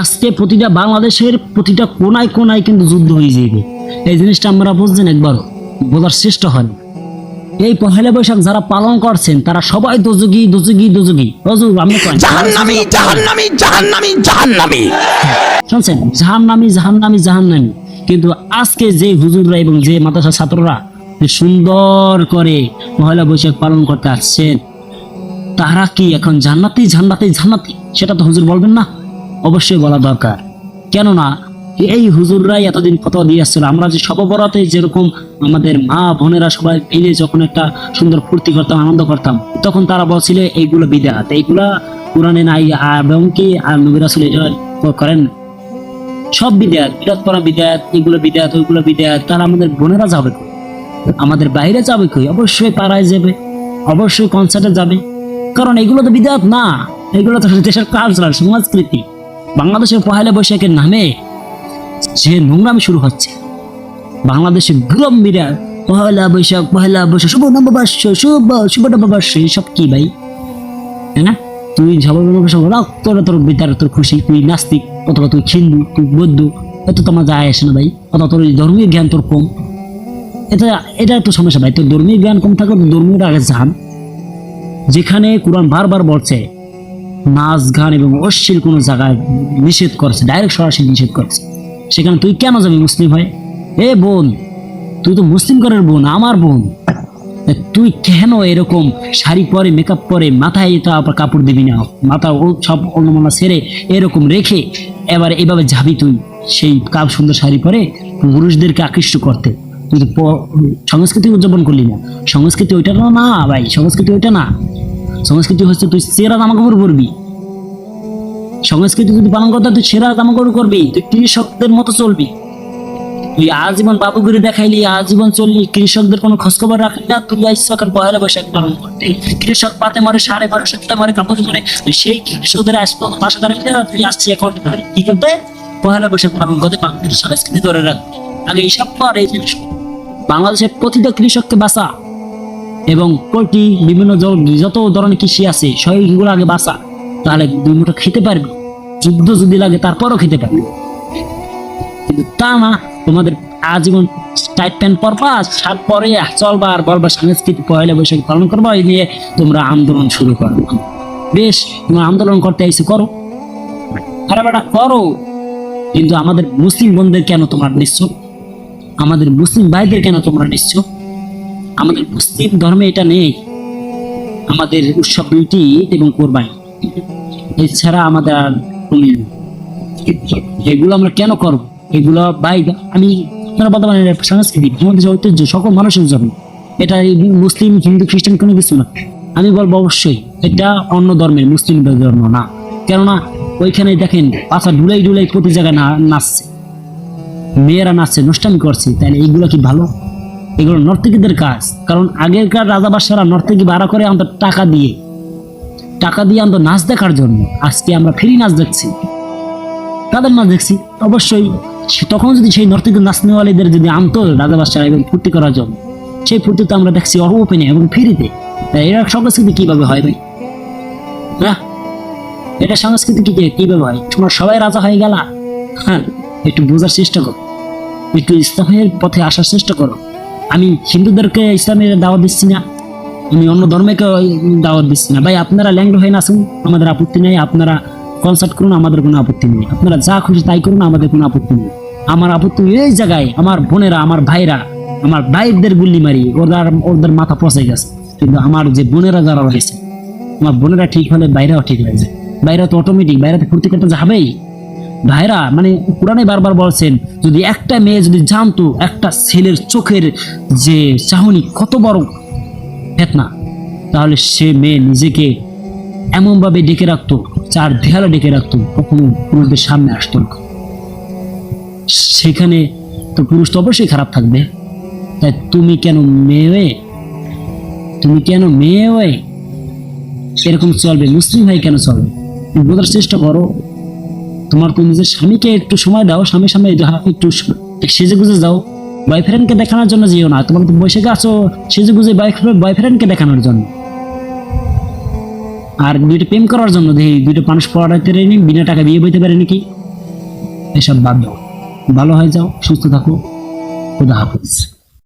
আজকে প্রতিটা বাংলাদেশের প্রতিটা কোনায় কোনায় কিন্তু যুদ্ধ হয়ে যাবে। এই জিনিসটা আমরা বুঝছেন, একবার বোঝার চেষ্টা হন। এই পহেলা বৈশাখ যারা পালন করছেন তারা সবাই দোজগি দোজগি দোজগি হুজুর, আমি জাহান্নামী জাহান্নামী জাহান্নামী জাহান্নামী। শুনছেন, জাহান্নামী জাহান্নামী জাহান্নামী। কিন্তু আজকে যে হুজুররা এবং যে মাদ্রাসা ছাত্ররা যে সুন্দর করে পহেলা বৈশাখ পালন করতে আসছেন, তারা কি এখন জান্নাতি জান্নাতি জান্নাতি? সেটা তো হুজুর বলবেন না? অবশ্যই বলা দরকার। কেননা এই হুজুররাই এতদিন ফতোয়া দিয়ে আসছিল। আমরা যে সব বরাতে যেরকম আমাদের মা বোনেরা সবাই মিলে যখন একটা সুন্দর ফুর্তি করতাম, আনন্দ করতাম, তখন তারা বলছিল এইগুলো বিদআত, এইগুলা কোরআনে নাই, এবং কি আর নবী রাসূল এটা করেন না। সব বিদআত, বিদআত করা বিদআত, এগুলো বিদআত, ওইগুলো বিদআত। তারা আমাদের বোনেরা যাবে কই? আমাদের বাইরে যাবে কই? অবশ্যই পাড়ায় যাবে, অবশ্যই কনসার্টে যাবে, কারণ এগুলো তো বিদআত না, এগুলো তো দেশের কালচার, সংস্কৃতি। বাংলাদেশের পহেলা বৈশাখের নামে যে নোংরামি শুরু হচ্ছে, বাংলাদেশে গ্রাম বিরাট পহেলা বৈশাখ শুভ নববর্ষ, শুভ নববর্ষ, সব কি ভাই? হ্যাঁ, তুই তোর তোর বিতার তোর খুশি, তুই নাস্তিক অথবা তুই হিন্দু, তুই বৌদ্ধ, এত তোমার যায় আসে না ভাই। অথবা তোর ধর্মীয় জ্ঞান তোর কম, এটা একটু সমস্যা ভাই। তোর ধর্মীয় জ্ঞান কম থাকলে ধর্মীয় আগে জান। যেখানে কোরআন বারবার বলছে নাচ গান এবং অশ্লীল কোনো জায়গায় নিষেধ করছে, ডাইরেক্ট সরাসরি নিষেধ করছে, সেখানে তুই কেন যাবি মুসলিম হয়ে? এ বোন, তুই তো মুসলিম ঘরের বোন, আমার বোন, তুই কেন এরকম শাড়ি পরে, মেকআপ পরে, মাথায় এটা আবার কাপড় দিবি না, মাথা ও সব অন্যমনা সেরে এরকম রেখে এবার এভাবে যাবি তুই সেই কাপ সুন্দর শাড়ি পরে পুরুষদেরকে আকৃষ্ট করতে? তুই তো সংস্কৃতি উদযাপন করলি না। সংস্কৃতি ওইটা না ভাই, সংস্কৃতি ওইটা না। সংস্কৃতি হচ্ছে তুই সেরা জামাকাপড় পরবি। সংস্কৃতি যদি পালন করতে তুই সেরা জামাকাপড় করবি, তুই কৃষকদের মতো চলবি। তুই আজীবন বাবুগিরি দেখাইলি, আজীবন চললি, কৃষকদের কোনো খোঁজখবর রাখলি না। তুই সরকার পহেলা বৈশাখ পালন করতে, কৃষক পাতে মারে, সাড়ে মারে, সপ্তাহে মারে, কাপড় মারে, সেই কৃষকদের আসবো পাশে দাঁড়িয়ে তুই আসছি এখন কি করতে? পহেলা বৈশাখ পালন করতে, বাংলাদেশের সংস্কৃতি ধরে রাখতে। আগে এইসব কর। এই জিনিস বাংলাদেশের প্রতিটা কৃষককে বাঁচা, এবং পোল্ট্রি বিভিন্ন যত ধরনের কৃষি আছে সবগুলো আগে বাঁচা, তাহলে দুই মুঠো খেতে পারবি। যুদ্ধ যদি লাগে তারপরও খেতে পারবি। কিন্তু তা না, তোমাদের আজীবন টাইট প্যান্ট পরবা, শার্ট পরে চলবা আর বলবা সংস্কৃতি পহেলা বৈশাখ পালন করবা, এই নিয়ে তোমরা আন্দোলন শুরু করো। বেশ, তোমরা আন্দোলন করতে এসে করো, আরে বেটা করো, কিন্তু আমাদের মুসলিম বোনদের কেন তোমরা নিচ্ছ? আমাদের মুসলিম ভাইদের কেন তোমরা নিচ্ছ? আমাদের মুসলিম ধর্মে এটা নেই। আমাদের উৎসব দুইটি, ঈদ এবং কোরবানি, এছাড়া আমাদের আর কোনো নেই। এগুলো আমরা কেন করব? এগুলো ভাই আমি আপনারা বলতে পারেন সংস্কৃতি, আমাদের যে ঐতিহ্য, সকল মানুষের জন্য। এটা মুসলিম, হিন্দু, খ্রিস্টান কোনো কিছু না। আমি বলবো অবশ্যই এটা অন্য ধর্মের, মুসলিমদের ধর্ম না। কেননা ওইখানে দেখেন পাছা ডুলাই ডুলাই প্রতি জায়গায় নাচছে, মেয়েরা নাচছে, নষ্টামি করছে, তাহলে এইগুলো কি ভালো? এগুলো নর্তকীদের কাজ। কারণ আগেরকার রাজা বাদশারা নর্তকী ভাড়া করে আনতো টাকা দিয়ে আনতো নাচ দেখার জন্য। আজকে আমরা ফ্রি নাচ দেখছি। কাদের নাচ দেখছি? অবশ্যই তখন যদি সেই নর্তকী নাচনেওয়ালীদের যদি আনতো রাজা বাদশারা এবং ফুর্তি করার জন্য, সেই ফুর্তি তো আমরা দেখছি ওপেনে এবং ফ্রিতে। এরা সংস্কৃতি কিভাবে হয় ভাই? হ্যাঁ, এটা সংস্কৃতি কিভাবে হয়? তোমরা সবাই রাজা হয়ে গেলা? হ্যাঁ, একটু বোঝার চেষ্টা করো, একটু ইসলামের পথে আসার চেষ্টা করো। আমি হিন্দুদেরকে ইসলামের দাওয়াত দিচ্ছি না, আমি অন্য ধর্মকে দাওয়াত দিচ্ছি না। ভাই আপনারা ল্যাংড়ো হয়ে নাচুন, আমাদের আপত্তি নেই। আপনারা কনসার্ট করুন, আমাদের কোনো আপত্তি নেই। আপনারা যা খুশি তাই করুন, আমাদের কোনো আপত্তি নেই। আমার আপত্তি এই জায়গায় আমার বোনেরা, আমার ভাইরা, আমার ভাইদের গুল্লি মারি ওদের মাথা পচে গেছে। কিন্তু আমার যে বোনেরা যারা রয়েছে, আমার বোনেরা ঠিক হলে বাইরেও ঠিক হয়ে যায়। বাইরে তো অটোমেটিক, বাইরে তো ফুর্তি করতে যাবেই। ভাইরা মানে কোরআনে বারবার বলছেন, যদি একটা মেয়ে যদি জানতো একটা ছেলের চোখের যে চাহনি কত বড় ফেতনা, তাহলে সে মেয়ে নিজেকে এমন ভাবে ডেকে রাখতো, চার দেয়ালে ডেকে রাখতো, কখনো পুরুষদের সামনে আসতো না। সেখানে তো পুরুষ তো অবশ্যই খারাপ থাকবে। তাই তুমি কেন মেয়ে হয়ে এরকম চলবে? মুসলিম ভাই কেন চলবে? বোঝার চেষ্টা করো। তোমার তো নিজের স্বামীকে একটু সময় দাও, স্বামীর সামনে একটু সেজে গুজে যাও। বয়ফ্রেন্ডকে দেখানোর জন্য যেও না। তোমার তো বসে আছো সেজে গুজে বয়ফ্রেন্ডকে দেখানোর জন্য, আর দুইটা প্রেম করার জন্য। দেখি দুইটা মানুষ পড়াইতে পারেনি, বিনা টাকা বিয়ে বইতে পারে নাকি? এসব বাদ দাও, ভালো হয়ে যাও, সুস্থ থাকো, খুদা হাফেজ।